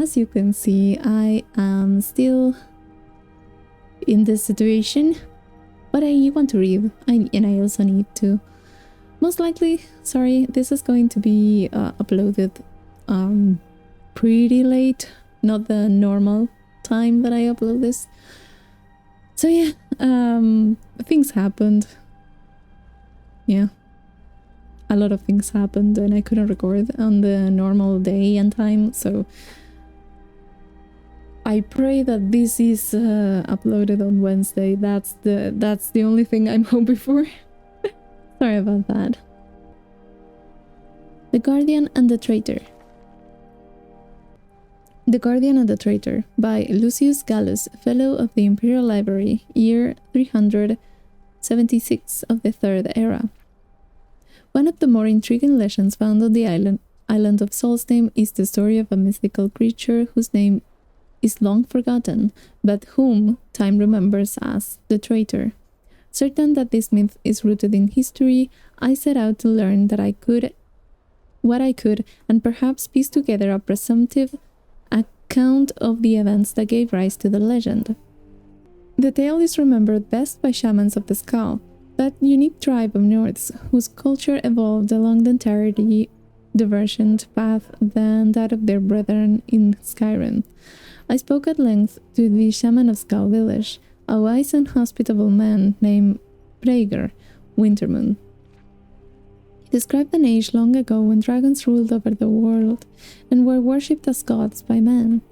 as you can see, I am still in this situation, but I want to read, and I also need to. Most likely, sorry, this is going to be uploaded pretty late, not the normal time that I upload this. So yeah, things happened. Yeah, a lot of things happened and I couldn't record on the normal day and time, so I pray that this is uploaded on Wednesday. That's the only thing I'm hoping for. Sorry about that. The Guardian and the Traitor. The Guardian and the Traitor by Lucius Gallus, Fellow of the Imperial Library, year 376 of the Third Era. One of the more intriguing legends found on the island of Solstheim is the story of a mythical creature whose name is long forgotten, but whom time remembers as the Traitor. Certain that this myth is rooted in history, I set out to learn what I could, and perhaps piece together a presumptive account of the events that gave rise to the legend. The tale is remembered best by shamans of the Skull, that unique tribe of Nords whose culture evolved along the entirely divergent path than that of their brethren in SKYRIM. I spoke at length to the shaman of Skull Village, a wise and hospitable man named Praeger Wintermoon. He described an age long ago when dragons ruled over the world and were worshipped as gods by men.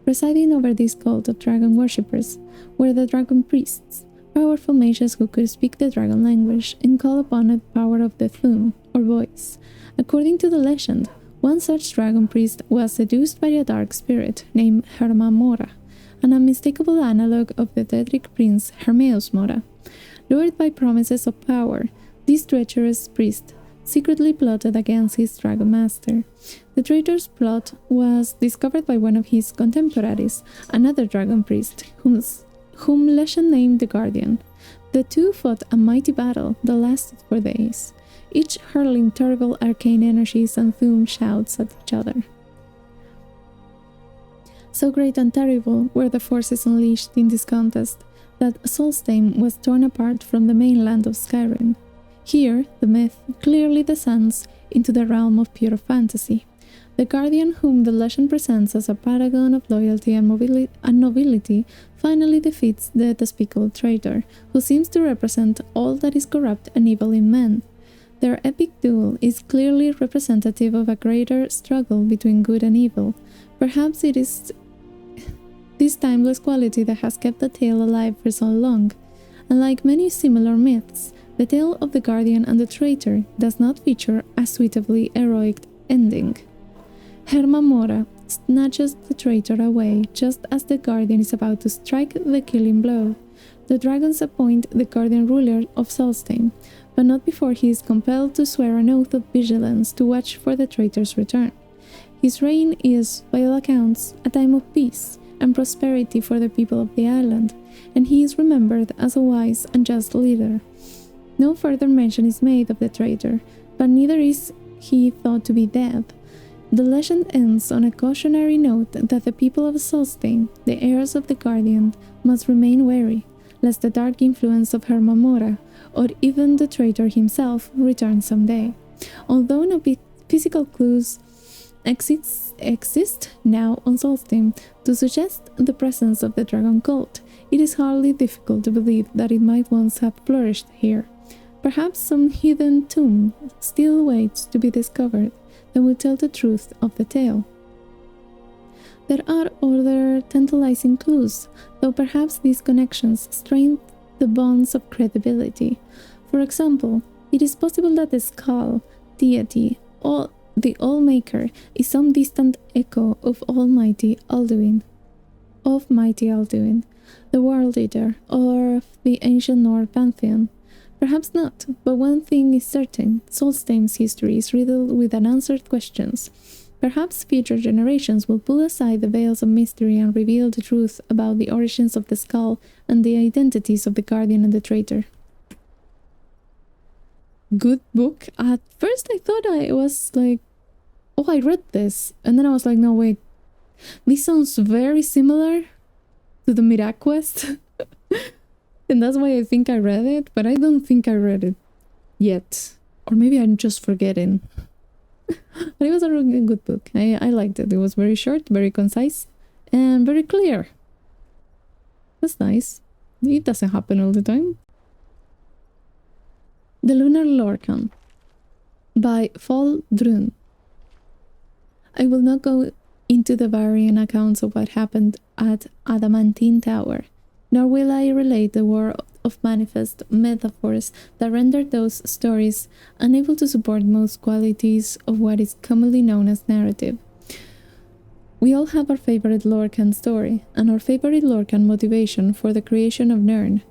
Presiding over this cult of dragon worshippers were the dragon priests, powerful mages who could speak the dragon language and call upon the power of the Thum, or voice. According to the legend, one such dragon priest was seduced by a dark spirit named Herma Mora, an unmistakable analogue of the Daedric prince Hermeus Mora. Lured by promises of power, this treacherous priest secretly plotted against his dragon master. The traitor's plot was discovered by one of his contemporaries, another dragon priest, whom legend named the Guardian. The two fought a mighty battle that lasted for days, each hurling terrible arcane energies and Thum shouts at each other. So great and terrible were the forces unleashed in this contest that Solstheim was torn apart from the mainland of SKYRIM. Here, the myth clearly descends into the realm of pure fantasy. The Guardian, whom the legend presents as a paragon of loyalty and nobility, finally defeats the despicable traitor, who seems to represent all that is corrupt and evil in men. Their epic duel is clearly representative of a greater struggle between good and evil. Perhaps it is this timeless quality that has kept the tale alive for so long. Unlike many similar myths, the tale of the Guardian and the Traitor does not feature a suitably heroic ending. Herma Mora snatches the Traitor away just as the Guardian is about to strike the killing blow. The dragons appoint the Guardian ruler of Solstheim, but not before he is compelled to swear an oath of vigilance to watch for the Traitor's return. His reign is, by all accounts, a time of peace and prosperity for the people of the island, and he is remembered as a wise and just leader. No further mention is made of the traitor, but neither is he thought to be dead. The legend ends on a cautionary note that the people of Solstheim, the heirs of the Guardian, must remain wary, lest the dark influence of Herma Mora, or even the traitor himself, return someday. Although no physical clues exist now on Solstheim to suggest the presence of the dragon cult, it is hardly difficult to believe that it might once have flourished here. Perhaps some hidden tomb still waits to be discovered that will tell the truth of the tale. There are other tantalizing clues, though perhaps these connections strain the bonds of credibility. For example, it is possible that the skull deity, or the All-Maker, is some distant echo of Mighty Alduin, the World Eater, or of the ancient Nord pantheon. Perhaps not, but one thing is certain: Solstheim's history is riddled with unanswered questions. Perhaps future generations will pull aside the veils of mystery and reveal the truth about the origins of the skull and the identities of the Guardian and the Traitor. Good book. At first I thought I was like, oh, I read this, and then I was like, no, wait, This sounds very similar to the MiraQuest. And that's why I think I read it, but I don't think I read it yet. Or maybe I'm just forgetting. But it was a really good book. I liked it. It was very short, very concise, and very clear. That's nice. It doesn't happen all the time. The Lunar Lorkhan by Fall Drun. I will not go into the varying accounts of what happened at Adamantine Tower, nor will I relate the war of manifest metaphors that rendered those stories unable to support most qualities of what is commonly known as narrative. We all have our favorite Lorkhan story, and our favorite Lorkhan motivation for the creation of Nirn,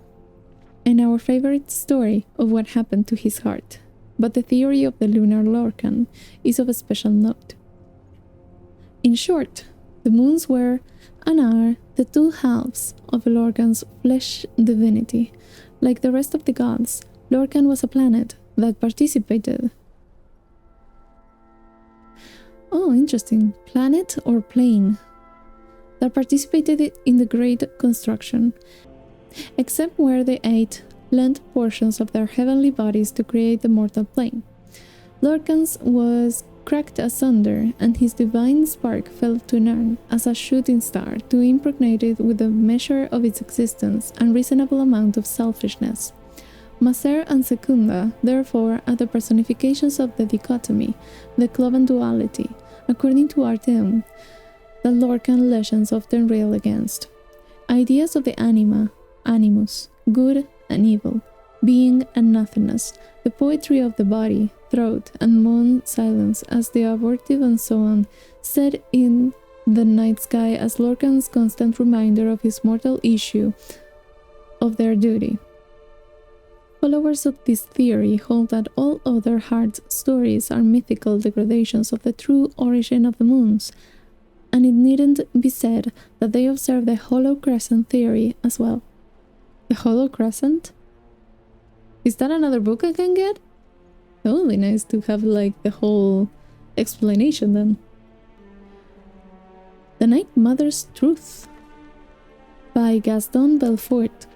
and our favorite story of what happened to his heart. But the theory of the Lunar Lorkhan is of a special note. In short, the moons were and are the two halves of Lorkhan's flesh divinity. Like the rest of the gods, Lorkhan was a planet that participated. Oh, interesting. Planet or plane that participated in the great construction, except where they ate lent portions of their heavenly bodies to create the mortal plane. Lorkhan's was cracked asunder, and his divine spark fell to Nirn as a shooting star to impregnate it with a measure of its existence and reasonable amount of selfishness. Maser and Secunda, therefore, are the personifications of the dichotomy, the cloven duality, according to Arteum, that Lorkhan legends often rail against. Ideas of the anima, animus, good and evil, being and nothingness, the poetry of the body, throat, and moon silence as the abortive and so on, set in the night sky as Lorkhan's constant reminder of his mortal issue of their duty. Followers of this theory hold that all other hard stories are mythical degradations of the true origin of the moons, and it needn't be said that they observe the Hollow Crescent theory as well. The Hollow Crescent? Is that another book I can get? That would be nice to have like the whole explanation then. The Night Mother's Truth by Gaston Belfort.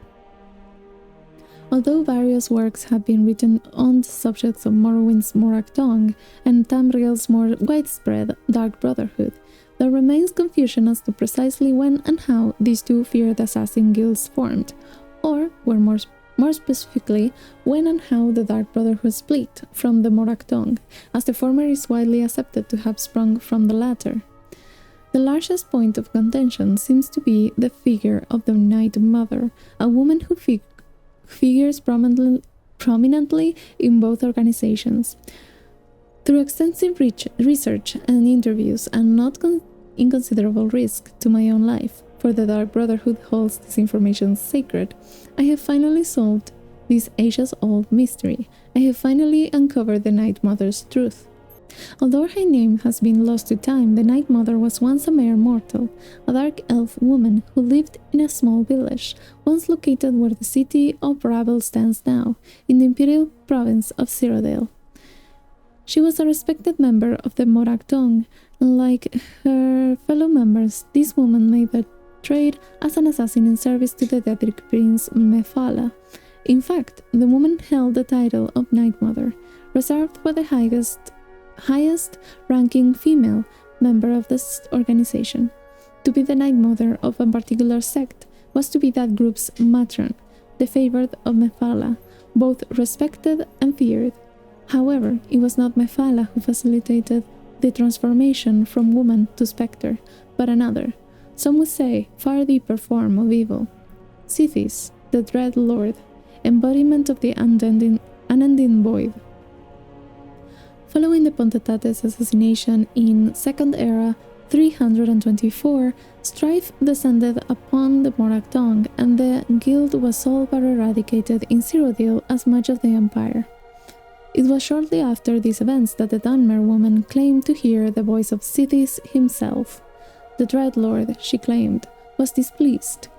Although various works have been written on the subjects of Morrowind's Morag-Tong and Tamriel's more widespread Dark Brotherhood, there remains confusion as to precisely when and how these two feared assassin guilds formed, or were more specifically, when and how the Dark Brotherhood split from the Morag-Tong, as the former is widely accepted to have sprung from the latter. The largest point of contention seems to be the figure of the Night Mother, a woman who figures prominently in both organizations. Through extensive research and interviews, and not inconsiderable risk to my own life, for the Dark Brotherhood holds this information sacred, I have finally solved this ages-old mystery. I have finally uncovered the Night Mother's truth. Although her name has been lost to time, the Night Mother was once a mere mortal, a dark elf woman who lived in a small village, once located where the city of Ravel stands now, in the imperial province of Cyrodiil. She was a respected member of the Morag-Tong, and like her fellow members, this woman made the trade as an assassin in service to the Daedric prince Mephala. In fact, the woman held the title of Night Mother, reserved for the highest-ranking female member of this organization. To be the Night Mother of a particular sect was to be that group's matron, the favored of Mephala, both respected and feared. However, it was not Mephala who facilitated the transformation from woman to spectre, but another, some would say far deeper form of evil. Sithis, the Dread Lord, embodiment of the unending void. Following the Pontatates assassination in Second Era 324, strife descended upon the Morag-Tong, and the guild was all but eradicated in Cyrodiil as much of the Empire. It was shortly after these events that the Dunmer woman claimed to hear the voice of Sithis himself. The Dreadlord, she claimed, was displeased.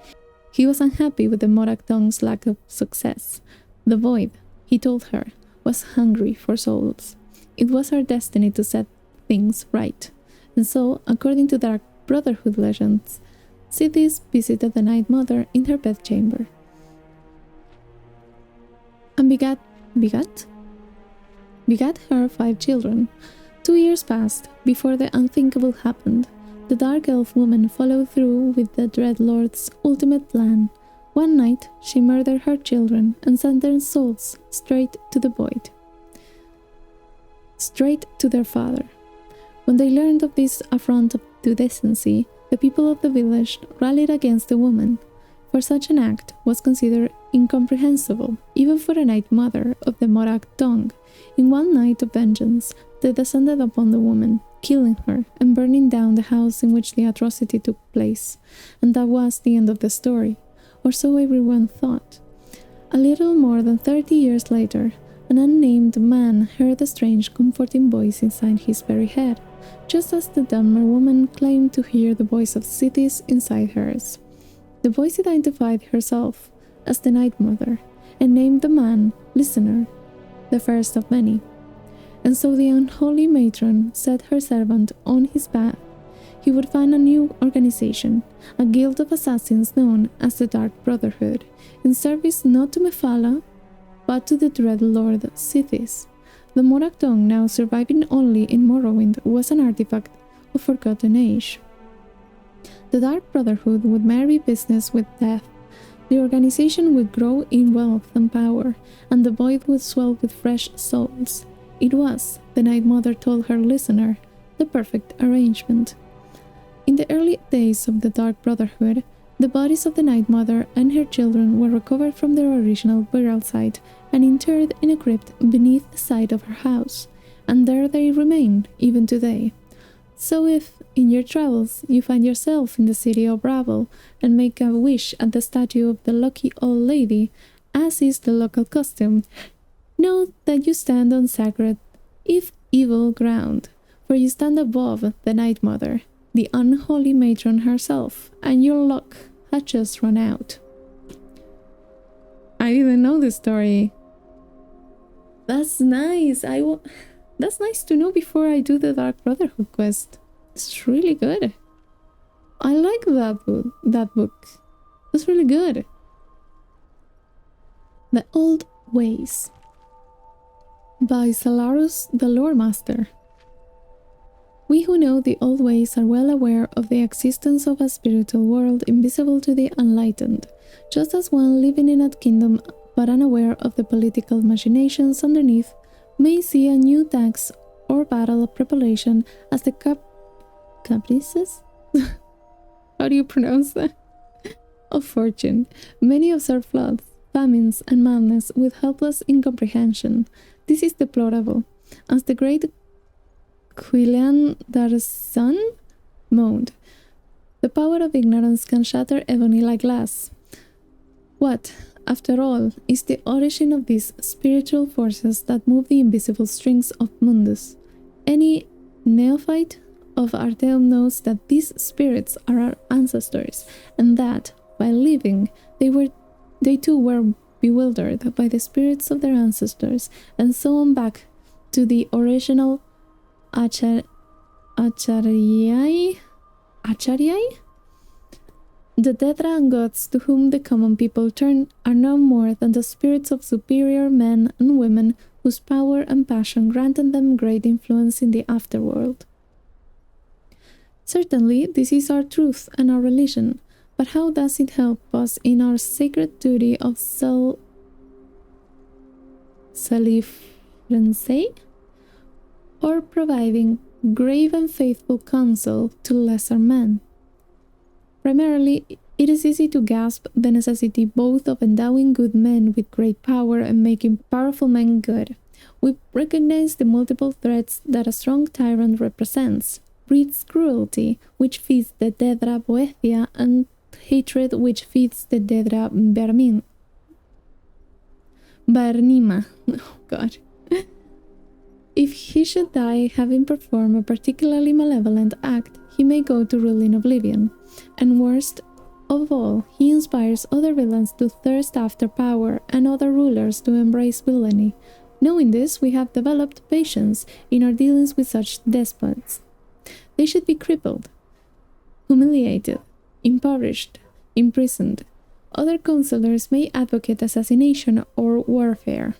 He was unhappy with the Morag-Tong's lack of success. The Void, he told her, was hungry for souls. It was her destiny to set things right, and so, according to Dark Brotherhood legends, Sithis visited the Night Mother in her bedchamber and begat her 5 children. 2 years passed before the unthinkable happened. The Dark Elf woman followed through with the Dread Lord's ultimate plan. One night, she murdered her children and sent their souls straight to the void. Straight to their father. When they learned of this affront to decency, the people of the village rallied against the woman, for such an act was considered incomprehensible, even for a Night Mother of the Morak tongue. In one night of vengeance, they descended upon the woman, killing her and burning down the house in which the atrocity took place, and that was the end of the story, or so everyone thought. A little more than 30 years later, an unnamed man heard a strange, comforting voice inside his very head, just as the Dunmer woman claimed to hear the voice of Sithis inside hers. The voice identified herself as the Night Mother and named the man Listener, the first of many. And so the unholy matron set her servant on his path. He would find a new organization, a guild of assassins known as the Dark Brotherhood, in service not to Mephala, but to the Dread Lord Sithis. The Morak tongue, now surviving only in Morrowind, was an artifact of forgotten age. The Dark Brotherhood would marry business with death. The organization would grow in wealth and power, and the void would swell with fresh souls. It was, the Night Mother told her listener, the perfect arrangement. In the early days of the Dark Brotherhood, the bodies of the Night Mother and her children were recovered from their original burial site and interred in a crypt beneath the side of her house, and there they remain even today. So if, in your travels, you find yourself in the city of Bravel and make a wish at the statue of the lucky old lady, as is the local custom, know that you stand on sacred, if evil ground, for you stand above the Night Mother, the unholy matron herself, and your luck had just run out. I didn't know this story. That's nice. That's nice to know before I do the Dark Brotherhood quest. It's really good. I like that book. It's really good. The Old Ways by Salarus the Lore Master. We who know the old ways are well aware of the existence of a spiritual world invisible to the enlightened, just as one living in a kingdom but unaware of the political machinations underneath may see a new tax or battle preparation as the caprices? How do you pronounce that? Of fortune. Many observe floods, famines, and madness with helpless incomprehension. This is deplorable, as the great Quilian Darsan moaned. The power of ignorance can shatter ebony like glass. What, after all, is the origin of these spiritual forces that move the invisible strings of Mundus? Any neophyte of Arteum knows that these spirits are our ancestors, and that, while living, they too were bewildered by the spirits of their ancestors, and so on back to the original Acharyai? The Dedra and gods to whom the common people turn are no more than the spirits of superior men and women whose power and passion granted them great influence in the afterworld. Certainly, this is our truth and our religion, but how does it help us in our sacred duty of selifrency, or providing grave and faithful counsel to lesser men? Primarily, it is easy to grasp the necessity both of endowing good men with great power and making powerful men good. We recognize the multiple threats that a strong tyrant represents: breeds cruelty, which feeds the Dedra Boethia, and hatred, which feeds the Dedra Bernima. Oh God. If he should die having performed a particularly malevolent act, he may go to rule in oblivion. And worst of all, he inspires other villains to thirst after power and other rulers to embrace villainy. Knowing this, we have developed patience in our dealings with such despots. They should be crippled. humiliated, impoverished, imprisoned. Other counselors may advocate assassination or warfare,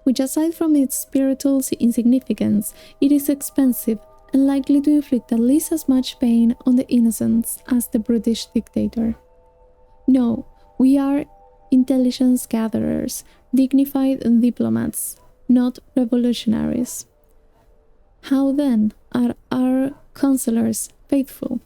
which aside from its spiritual insignificance, it is expensive and likely to inflict at least as much pain on the innocents as the brutish dictator. No, we are intelligence gatherers, dignified diplomats, not revolutionaries. How then are our counselors faithful?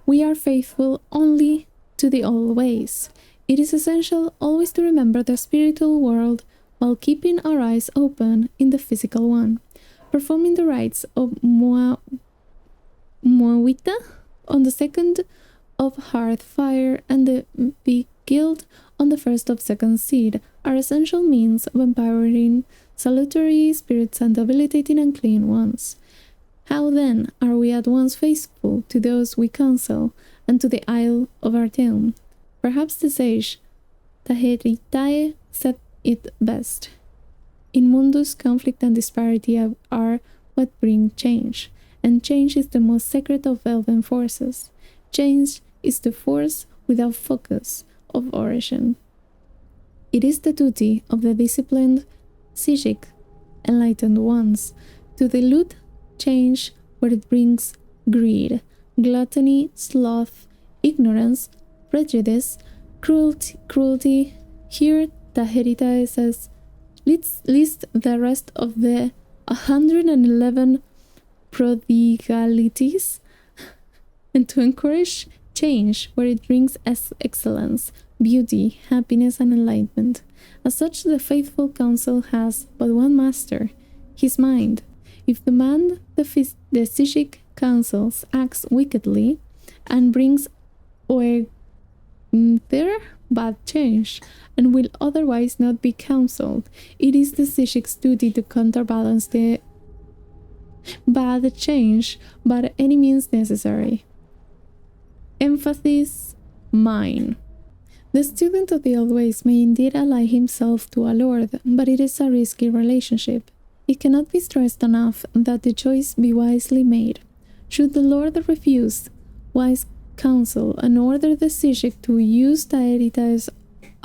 We are faithful only to the old ways. It is essential always to remember the spiritual world while keeping our eyes open in the physical one, performing the rites of Muawita on the second of hearth fire and the Vigiled on the first of second seed are essential means of empowering salutary spirits and debilitating unclean ones. How then are we at once faithful to those we counsel and to the Isle of Arteum? Perhaps the sage Taheritae said it best. In Mundus, conflict and disparity are what bring change, and change is the most sacred of elven forces. Change is the force without focus of origin. It is the duty of the disciplined, psychic, enlightened ones to dilute change where it brings greed, gluttony, sloth, ignorance, prejudice, cruelty. Here, Taheritae says, list the rest of the 111 prodigalities, and to encourage change where it brings excellence, beauty, happiness, and enlightenment. As such, the faithful counsel has but one master, his mind. If the man the psychic counsels acts wickedly and brings there bad change, and will otherwise not be counseled, it is the psychic's duty to counterbalance the bad change by any means necessary. Emphasis mine. The student of the old ways may indeed ally himself to a lord, but it is a risky relationship. It cannot be stressed enough that the choice be wisely made. Should the lord refuse wise counsel and order the psychic to use Taheritae's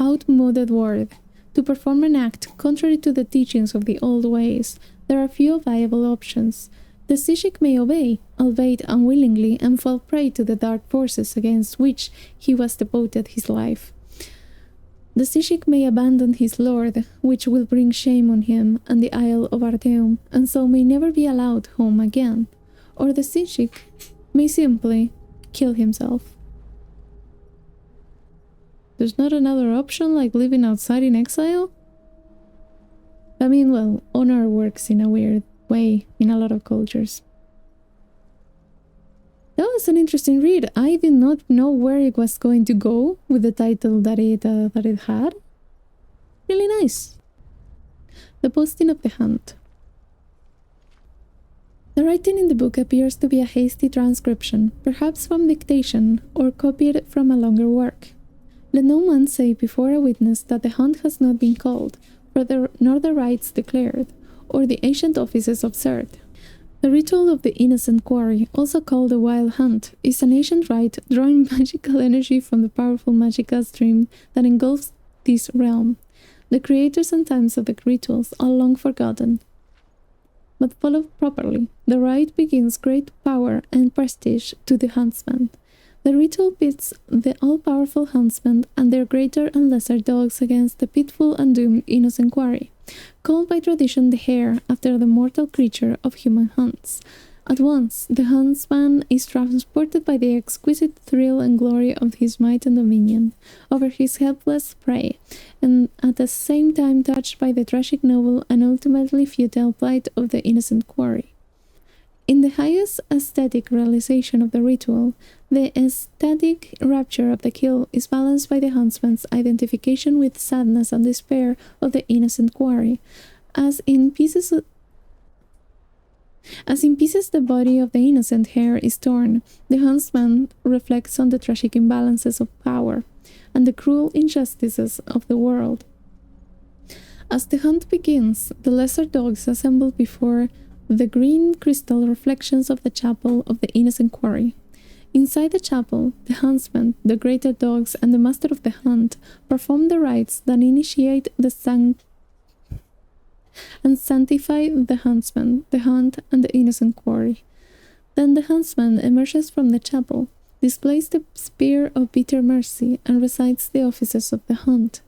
outmoded word to perform an act contrary to the teachings of the old ways, there are few viable options. The psychic may obey, albeit unwillingly, and fall prey to the dark forces against which he was devoted his life. The psychic may abandon his lord, which will bring shame on him and the Isle of Arteum, and so may never be allowed home again. Or the psychic may simply kill himself. There's not another option like living outside in exile? I mean, well, honor works in a weird way in a lot of cultures. That was an interesting read. I did not know where it was going to go with the title that it had. Really nice. The posting of the hunt. The writing in the book appears to be a hasty transcription, perhaps from dictation or copied from a longer work. Let no man say before a witness that the hunt has not been called, nor the rites declared, or the ancient offices observed. The ritual of the innocent quarry, also called the wild hunt, is an ancient rite drawing magical energy from the powerful magical stream that engulfs this realm. The creators and times of the rituals are long forgotten. But followed properly, the rite begins great power and prestige to the huntsman. The ritual pits the all-powerful huntsmen and their greater and lesser dogs against the pitiful and doomed innocent quarry, called by tradition the hare after the mortal creature of human hunts. At once, the huntsman is transported by the exquisite thrill and glory of his might and dominion over his helpless prey, and at the same time touched by the tragic, noble, and ultimately futile plight of the innocent quarry. In the highest aesthetic realization of the ritual, the ecstatic rapture of the kill is balanced by the huntsman's identification with sadness and despair of the innocent quarry. As in pieces the body of the innocent hare is torn, the huntsman reflects on the tragic imbalances of power and the cruel injustices of the world. As the hunt begins, the lesser dogs assemble before the green crystal reflections of the chapel of the innocent quarry. Inside the chapel, the huntsman, the greater dogs, and the master of the hunt perform the rites that initiate and sanctify the huntsman, the hunt, and the innocent quarry. Then the huntsman emerges from the chapel, displays the spear of bitter mercy, and recites the offices of the hunt.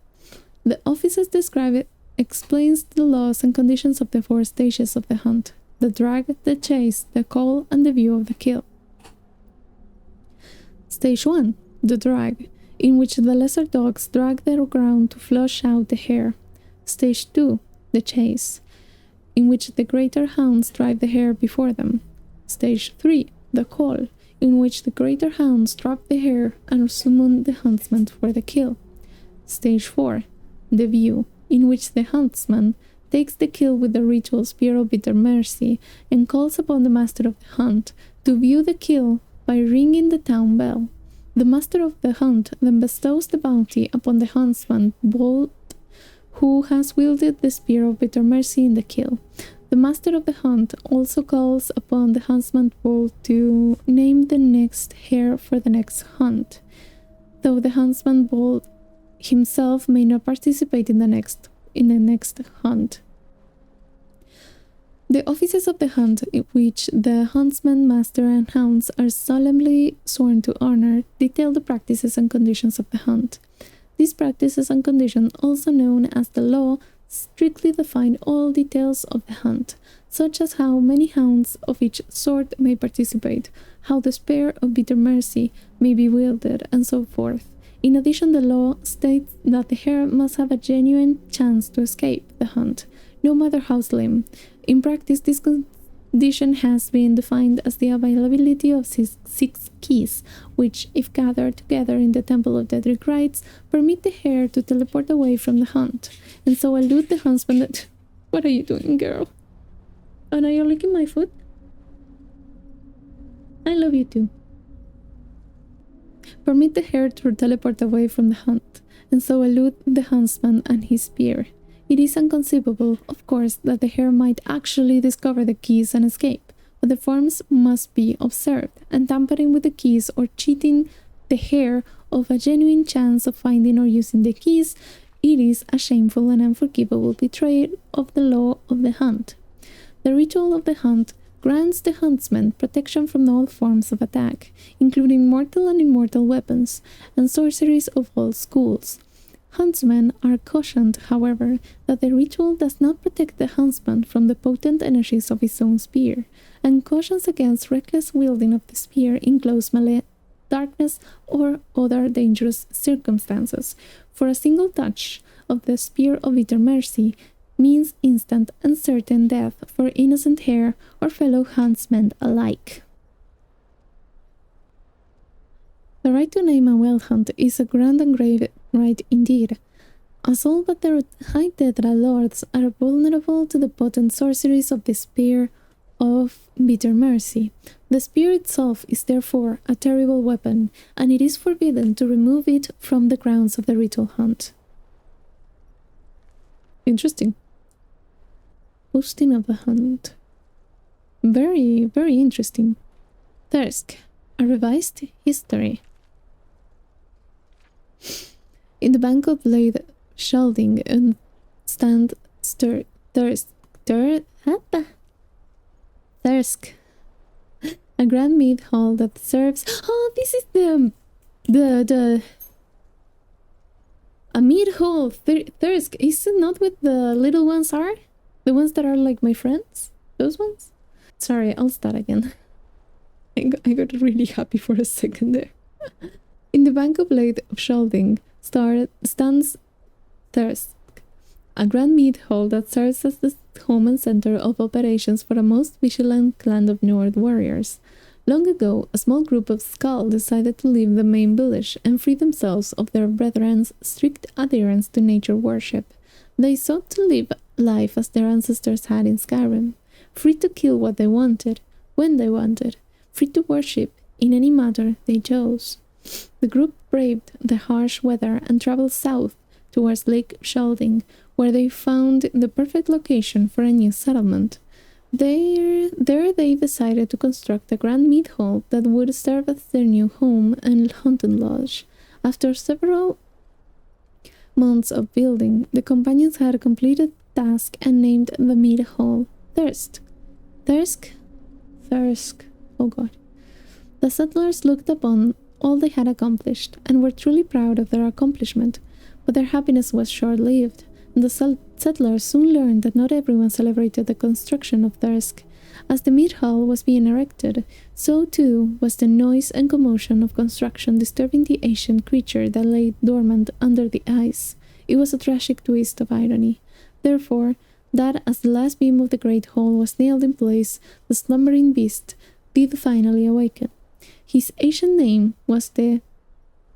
The offices described explains the laws and conditions of the 4 stages of the hunt: the drag, the chase, the call, and the view of the kill. Stage 1, the drag, in which the lesser dogs drag their ground to flush out the hare. Stage 2, the chase, in which the greater hounds drive the hare before them. Stage 3, the call, in which the greater hounds trap the hare and summon the huntsman for the kill. Stage 4, the view, in which the huntsman takes the kill with the ritual spear of bitter mercy and calls upon the master of the hunt to view the kill by ringing the town bell. The master of the hunt then bestows the bounty upon the huntsman bold who has wielded the spear of bitter mercy in the kill. The master of the hunt also calls upon the huntsman bold to name the next hare for the next hunt, though the huntsman bold himself may not participate in the next hunt. The offices of the hunt, in which the huntsman, master, and hounds are solemnly sworn to honor, detail the practices and conditions of the hunt. These practices and conditions, also known as the law, strictly define all details of the hunt, such as how many hounds of each sort may participate, how the spear of bitter mercy may be wielded, and so forth. In addition, the law states that the hare must have a genuine chance to escape the hunt, no matter how slim. In practice, this condition has been defined as the availability of 6 keys, which, if gathered together in the Temple of Daedric Rites, permit the hare to teleport away from the hunt, and so elude the huntsman that... What are you doing, girl? And are you licking my foot? I love you too. Permit the hare to teleport away from the hunt, and so elude the huntsman and his spear. It is inconceivable, of course, that the hare might actually discover the keys and escape, but the forms must be observed, and tampering with the keys or cheating the hare of a genuine chance of finding or using the keys, it is a shameful and unforgivable betrayal of the law of the hunt. The ritual of the hunt grants the huntsman protection from all forms of attack, including mortal and immortal weapons, and sorceries of all schools. Huntsmen are cautioned, however, that the ritual does not protect the huntsman from the potent energies of his own spear, and cautions against reckless wielding of the spear in close melee, darkness, or other dangerous circumstances, for a single touch of the spear of bitter mercy means instant and certain death for innocent hare or fellow huntsmen alike. The right to name and well hunt is a grand and grave right indeed, as all but the high Tetra lords are vulnerable to the potent sorceries of the spear of bitter mercy. The spear itself is therefore a terrible weapon, and it is forbidden to remove it from the grounds of the ritual hunt. Interesting. Posting of the hunt. Very, very interesting. Thrisk, a revised history. In the bank of blade shelving and stand Thrisk, a grand mead hall that serves. Oh, this is a mead hall. Thrisk, is it not what the little ones are? The ones that are like my friends? Those ones? Sorry, I'll start again. I got really happy for a second there. In the bank of blade of shelving stands Thrisk, a grand mead hall that serves as the home and center of operations for a most vigilant clan of Nord warriors. Long ago, a small group of Skull decided to leave the main village and free themselves of their brethren's strict adherence to nature worship. They sought to live life as their ancestors had in SKYRIM, free to kill what they wanted, when they wanted, free to worship in any matter they chose. The group braved the harsh weather and traveled south towards Lake Shelding, where they found the perfect location for a new settlement. There they decided to construct a grand mead hall that would serve as their new home and hunting lodge. After several months of building, the companions had completed the task and named the mead hall Thrisk. Thrisk. Oh god. The settlers looked upon all they had accomplished and were truly proud of their accomplishment, but their happiness was short-lived, and the settlers soon learned that not everyone celebrated the construction of Thrisk. As the mead hall was being erected, so too was the noise and commotion of construction disturbing the ancient creature that lay dormant under the ice. It was a tragic twist of irony. Therefore, that as the last beam of the great hall was nailed in place, the slumbering beast did finally awaken. His ancient name was the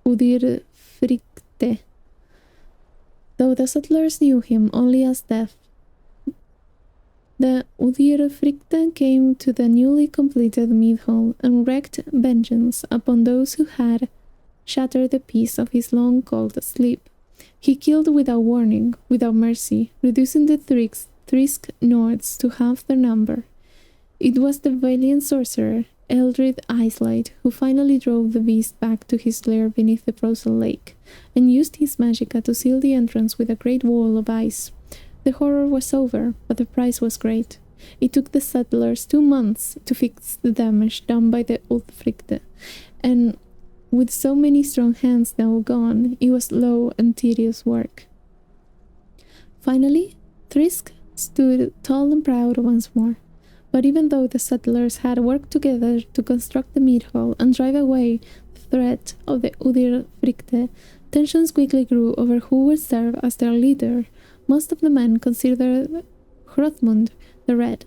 Udirfrikte, though the settlers knew him only as Death. The Udirfrikte came to the newly completed mead hall and wreaked vengeance upon those who had shattered the peace of his long-cold sleep. He killed without warning, without mercy, reducing the Thrisk Nords to half their number. It was the valiant sorcerer, Eldred Icelight, who finally drove the beast back to his lair beneath the frozen lake, and used his magicka to seal the entrance with a great wall of ice. The horror was over, but the price was great. It took the settlers 2 months to fix the damage done by the Uldfrikte, and with so many strong hands now gone, it was slow and tedious work. Finally, Thrisk stood tall and proud once more. But even though the settlers had worked together to construct the mead hall and drive away the threat of the Udirfrikte, tensions quickly grew over who would serve as their leader. Most of the men considered Hrothmund the Red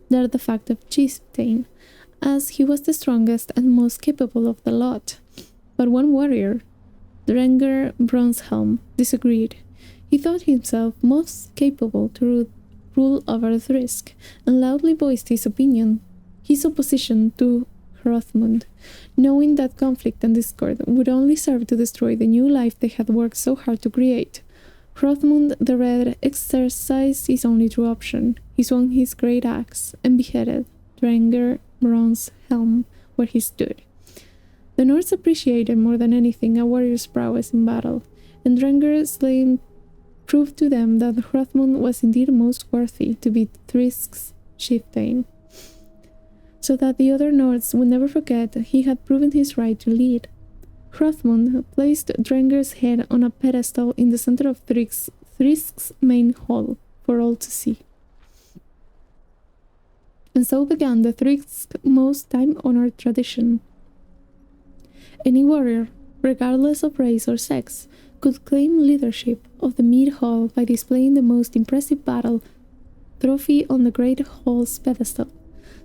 their de facto chieftain, as he was the strongest and most capable of the lot. But one warrior, Drengr Bronzehelm, disagreed. He thought himself most capable to rule over Thrisk, and loudly voiced his opposition to Hrothmund, knowing that conflict and discord would only serve to destroy the new life they had worked so hard to create. Hrothmund the Red exercised his only true option. He swung his great axe and beheaded Drengr Bronzehelm where he stood. The Nords appreciated more than anything a warrior's prowess in battle, and Drengr's slaying proved to them that Hrothmund was indeed most worthy to be Thrisk's chieftain, so that the other Nords would never forget he had proven his right to lead. Hrothmund placed Drengr's head on a pedestal in the center of Thrisk's main hall for all to see. And so began the Thrisk most time-honored tradition. Any warrior, regardless of race or sex, could claim leadership of the mead hall by displaying the most impressive battle trophy on the great hall's pedestal.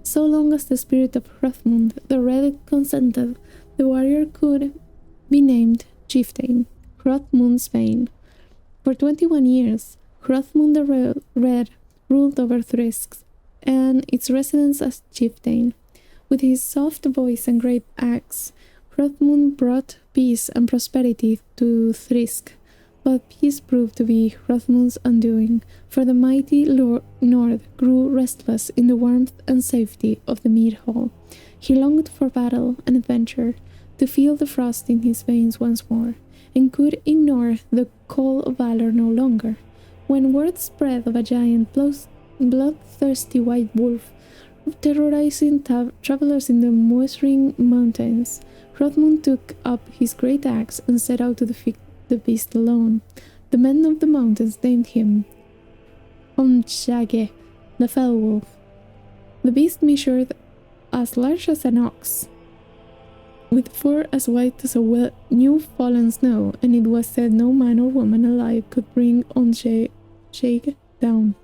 So long as the spirit of Hrothmund the Red consented, the warrior could be named chieftain, Hrothmund's Bane. For 21 years, Hrothmund the Red ruled over Thrisk and its residents as chieftain. With his soft voice and great axe, Hrothmund brought peace and prosperity to Thrisk, but peace proved to be Hrothmund's undoing, for the mighty Nord grew restless in the warmth and safety of the mead hall. He longed for battle and adventure, to feel the frost in his veins once more, and could ignore the call of valor no longer. When word spread of a giant, bloodthirsty white wolf terrorizing travelers in the Moesring Mountains, Hrothmund took up his great axe and set out to defeat the beast alone. The men of the mountains named him Omjage, the Fell Wolf. The beast measured as large as an ox, with fur as white as a new fallen snow, and it was said no man or woman alive could bring Omjage down.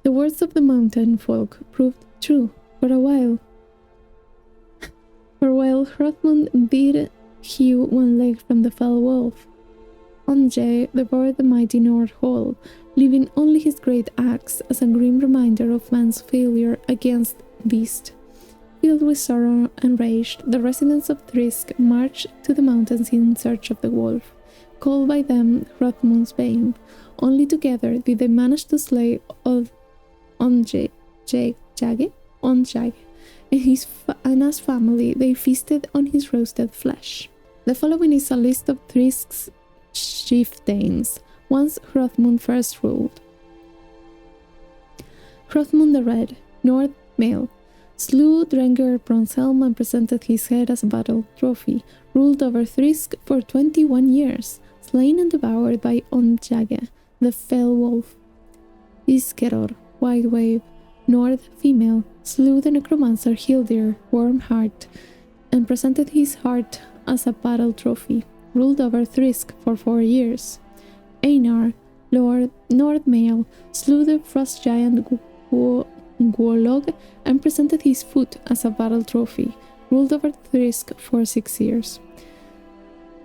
The words of the mountain folk proved true. For a while Hrothmund did hew one leg from the fell wolf. Omjage devoured the mighty Nord whole, leaving only his great axe as a grim reminder of man's failure against beast. Filled with sorrow and rage, the residents of Thrisk marched to the mountains in search of the wolf, called by them Hrothmund's Bane. Only together did they manage to slay all Onjage, and his family, they feasted on his roasted flesh. The following is a list of Thrisk's chieftains, once Hrothmund first ruled. Hrothmund the Red, Nord male, slew Drengr Bronzehelm and presented his head as a battle trophy, ruled over Thrisk for 21 years, slain and devoured by Onjage, the fell wolf. Iskeror, White Wave, Nord female, slew the necromancer Hildir Wormheart and presented his heart as a battle trophy, ruled over Thrisk for 4 years. Einar, Nord male, slew the frost giant Gwolog and presented his foot as a battle trophy, ruled over Thrisk for 6 years.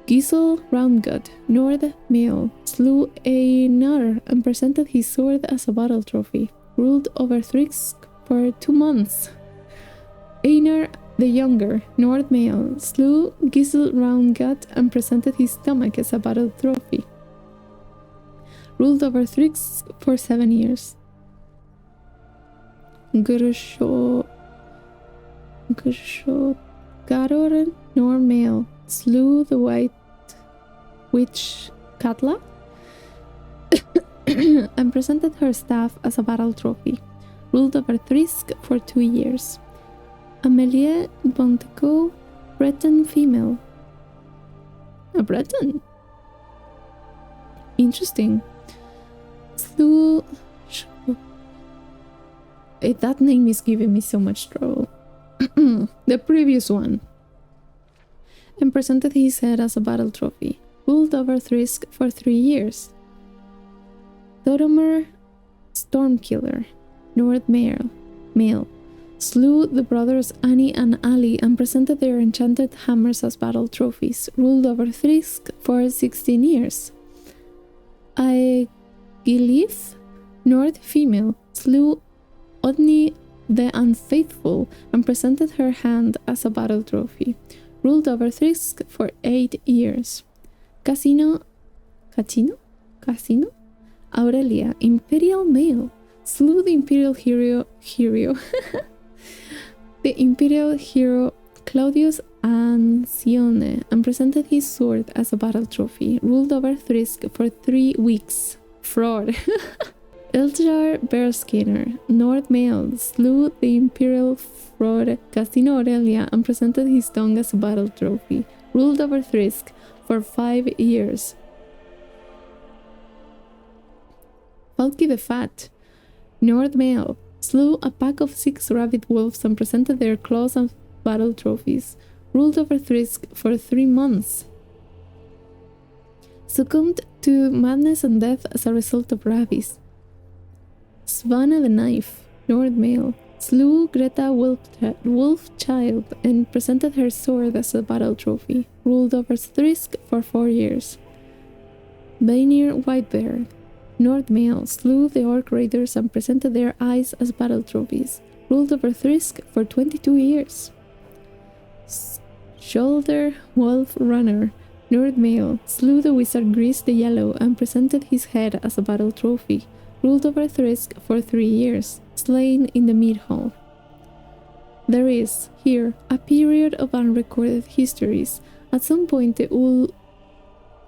Gisel Roundgut, Nord male, slew Einar and presented his sword as a battle trophy, ruled over Thrisk for 2 months. Einar the Younger, Nord male, slew Gisel Roundgut and presented his stomach as a battle trophy, ruled over Thrisk for 7 years. Garoren, Nord male, slew the White Witch Katla and presented her staff as a battle trophy, ruled over Thrisk for 2 years. Amelie Bonteco, Breton female. A Breton? Interesting. Slew... That name is giving me so much trouble. The previous one. And presented his head as a battle trophy, ruled over Thrisk for 3 years. Thodomer Stormkiller, Nord male, slew the brothers Annie and Ali and presented their enchanted hammers as battle trophies, ruled over Thrisk for 16 years. Aegilith, Nord female, slew Odni the Unfaithful and presented her hand as a battle trophy, ruled over Thrisk for 8 years. Casino, Aurelia, Imperial male, slew the Imperial hero the Imperial hero Claudius Ancione and presented his sword as a battle trophy, ruled over Thrisk for 3 weeks. Fraud. Eldjar Bearskinner, Nord male, slew the Imperial fraud Casino Aurelia and presented his tongue as a battle trophy, ruled over Thrisk for 5 years. Falki the Fat, Nord male, slew a pack of 6 rabid wolves and presented their claws as battle trophies, ruled over Thrisk for 3 months. Succumbed to madness and death as a result of rabies. Svana the Knife, Nord male, slew Greta Wolfchild and presented her sword as a battle trophy, ruled over Thrisk for 4 years. Bainir Whitebeard, Nord male, slew the Orc Raiders and presented their eyes as battle trophies, ruled over Thrisk for 22 years. Shoulder Wolf Runner, Nord male, slew the Wizard Grease the Yellow and presented his head as a battle trophy, ruled over Thrisk for 3 years, slain in the Mead Hall. There is, here, a period of unrecorded histories. At some point the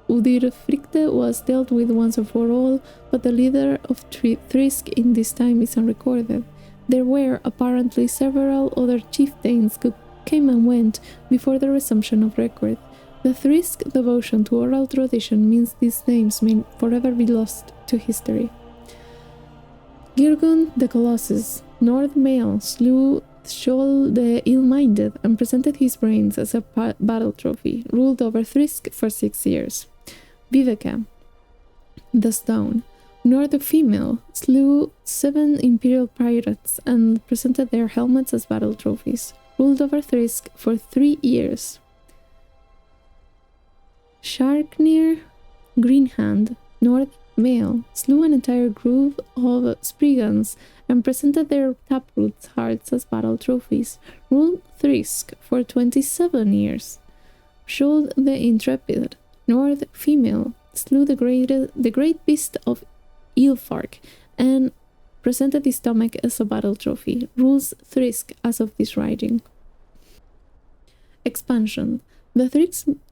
Udirfrikte was dealt with once and for all, but the leader of Thrisk in this time is unrecorded. There were apparently several other chieftains who came and went before the resumption of record. The Thrisk devotion to oral tradition means these names may forever be lost to history. Girgun the Colossus, Nord male, slew Skjold the Ill-Minded and presented his brains as a battle trophy, ruled over Thrisk for 6 years. Viveka the Stone, Nord female, slew 7 Imperial pirates and presented their helmets as battle trophies, ruled over Thrisk for 3 years. Sharknir Greenhand, Nord male, slew an entire group of Spriggans and presented their taproots hearts as battle trophies, ruled Thrisk for 27 years. Skjold the Intrepid, Nord female, slew the great beast of Ilfark and presented his stomach as a battle trophy. Rules Thrisk as of this writing. Expansion. The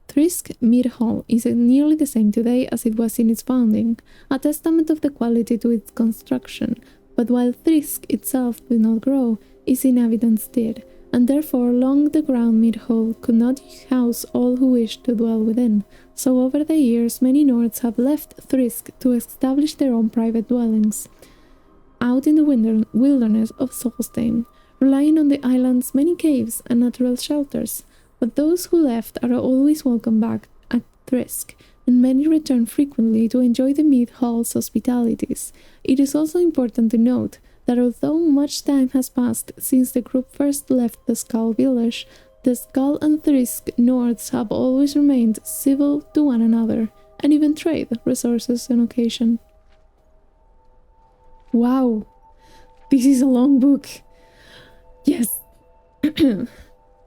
Thrisk Mead Hall is nearly the same today as it was in its founding, a testament of the quality to its construction, but while Thrisk itself did not grow, its inhabitants did, and therefore long the ground Mead Hall could not house all who wished to dwell within, so over the years many Nords have left Thrisk to establish their own private dwellings out in the wilderness of Solstheim, relying on the island's many caves and natural shelters. But those who left are always welcome back at Thrisk, and many return frequently to enjoy the Mead Hall's hospitalities. It is also important to note that although much time has passed since the group first left the Skull village, the Skull and Thrisk Nords have always remained civil to one another, and even trade resources on occasion. Wow, this is a long book. Yes.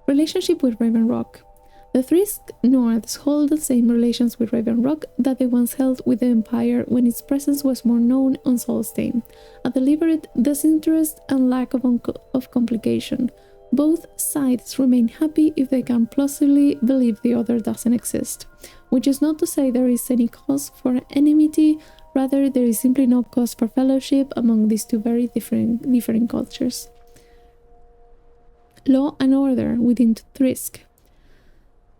Relationship with Raven Rock. The Thrisk Nords hold the same relations with Raven Rock that they once held with the Empire when its presence was more known on Solstheim, a deliberate disinterest and lack of complication. Both sides remain happy if they can plausibly believe the other doesn't exist, which is not to say there is any cause for enmity, rather there is simply no cause for fellowship among these two very different cultures. Law and order within Thrisk.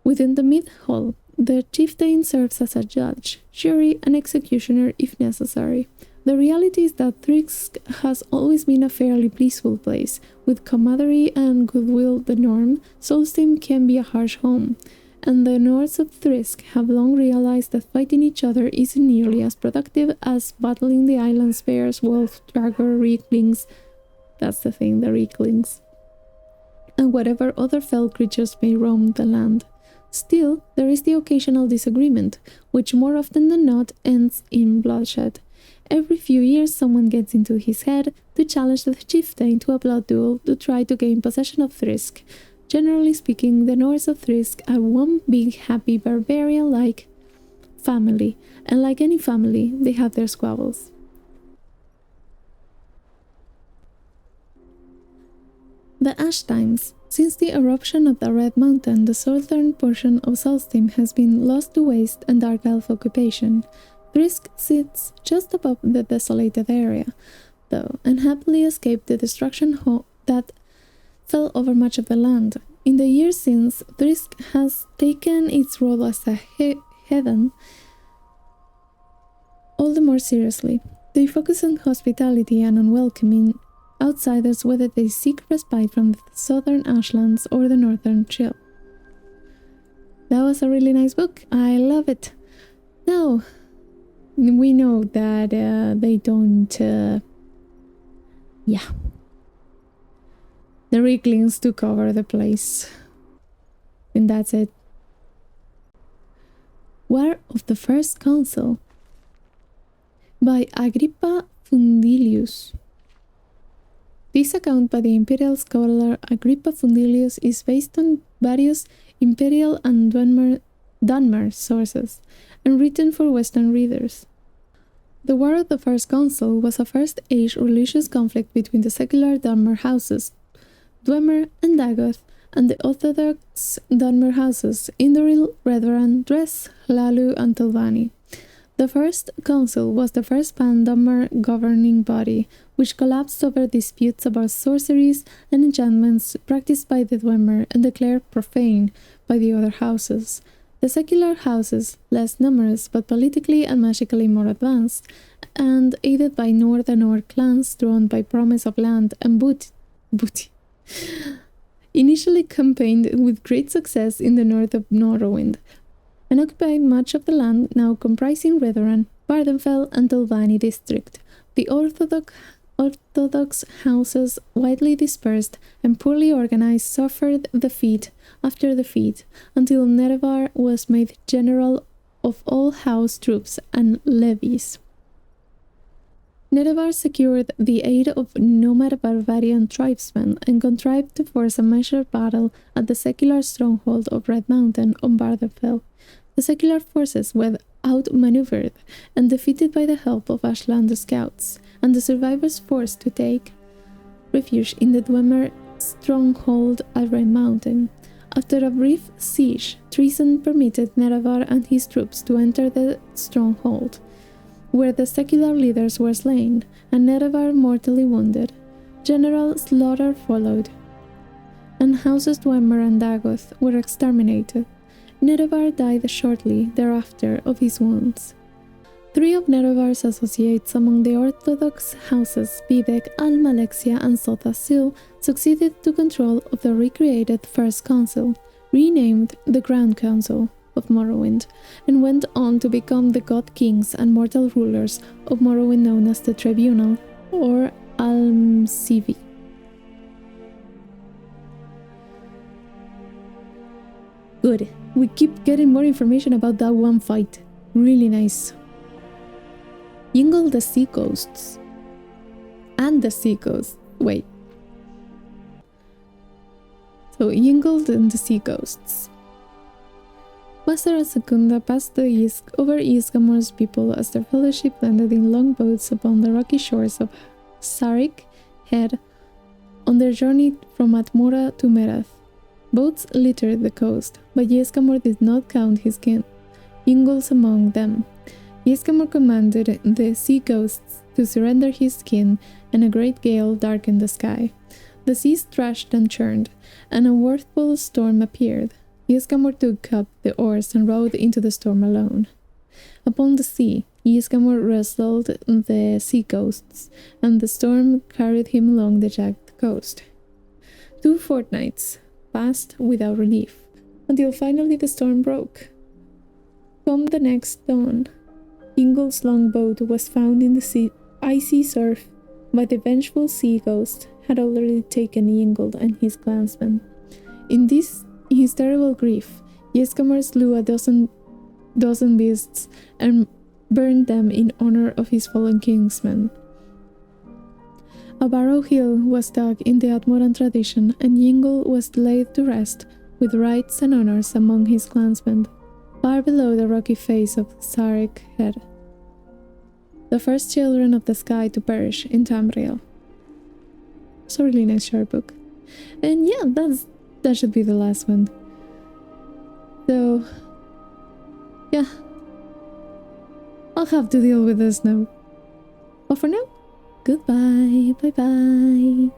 Within the Mead Hall, the chieftain serves as a judge, jury, and executioner if necessary. The reality is that Thrisk has always been a fairly peaceful place. With camaraderie and goodwill the norm, Solstheim can be a harsh home, and the Nords of Thrisk have long realized that fighting each other isn't nearly as productive as battling the island's bears, wolves, draggor, reeklings. That's the thing, the reeklings. And whatever other fell creatures may roam the land. Still, there is the occasional disagreement, which more often than not ends in bloodshed. Every few years someone gets into his head to challenge the chieftain to a blood duel to try to gain possession of Thrisk. Generally speaking, the Nords of Thrisk are one big happy barbarian-like family, and like any family, they have their squabbles. The Ash Times. Since the eruption of the Red Mountain, the southern portion of Solstheim has been lost to waste and dark elf occupation. Thrisk sits just above the desolated area, though, and happily escaped the destruction that fell over much of the land. In the years since, Thrisk has taken its role as a heathen all the more seriously. They focus on hospitality and on welcoming outsiders, whether they seek respite from the southern ashlands or the northern chill. That was a really nice book. I love it. Now, we know that they don't... yeah. The Reeklings took over the place. And that's it. War of the First Council by Agrippa Fundilius. This account by the imperial scholar Agrippa Fundilius is based on various imperial and Dunmer sources, and written for Western readers. The War of the First Council was a first-age religious conflict between the secular Dunmer houses, Dwemer and Dagoth, and the Orthodox Dunmer houses, Indoril, Redvaran, Dres, Hlalu, and Telvanni. The First Council was the first pan-Dunmer governing body, which collapsed over disputes about sorceries and enchantments practiced by the Dwemer and declared profane by the other houses. The secular houses, less numerous but politically and magically more advanced, and aided by Nord and Nord clans drawn by promise of land and booty, initially campaigned with great success in the north of Morrowind, and occupied much of the land now comprising Redvaran, Vardenfell, and Telvanni district. The Orthodox houses, widely dispersed and poorly organized, suffered defeat after defeat, until Nerevar was made general of all house troops and levies. Nerevar secured the aid of nomad barbarian tribesmen and contrived to force a measured battle at the secular stronghold of Red Mountain on Vardenfell. The secular forces were outmaneuvered and defeated by the help of Ashland scouts, and the survivors forced to take refuge in the Dwemer stronghold Alrei Mountain. After a brief siege, treason permitted Nerevar and his troops to enter the stronghold, where the secular leaders were slain, and Nerevar mortally wounded. General slaughter followed, and houses Dwemer and Dagoth were exterminated. Nerevar died shortly thereafter of his wounds. 3 of Nerevar's associates among the Orthodox houses, Vivek, Al-Malexia, and Sothasil, succeeded to control of the recreated First Council, renamed the Grand Council of Morrowind, and went on to become the God Kings and mortal rulers of Morrowind known as the Tribunal, or Almsivi. Good. We keep getting more information about that one fight. Really nice. Yngol the Sea Ghosts. And the Sea Ghosts. Wait. So, Yngol and the Sea Ghosts. Master and Secunda passed over Ysgramor's people as their fellowship landed in longboats upon the rocky shores of Sarik Head on their journey from Atmora to Merath. Boats littered the coast, but Ysgramor did not count his kin, Yngol's among them. Ysgramor commanded the sea ghosts to surrender his kin, and a great gale darkened the sky. The seas thrashed and churned, and a whirlpool storm appeared. Ysgramor took up the oars and rowed into the storm alone. Upon the sea, Ysgramor wrestled the sea ghosts, and the storm carried him along the jagged coast. 2 fortnights passed without relief, until finally the storm broke. Come the next dawn, Yngol's longboat was found in the icy surf, but the vengeful sea ghost had already taken Yngol and his clansmen. In his terrible grief, Ysgramor slew a dozen beasts and burned them in honor of his fallen kinsmen. A barrow hill was dug in the Atmoran tradition, and Yngol was laid to rest with rites and honors among his clansmen, far below the rocky face of Sarik Head, the first children of the sky to perish in Tamriel. It's a really nice short book. And yeah, that should be the last one. So, yeah. I'll have to deal with this now. But for now, goodbye, bye-bye.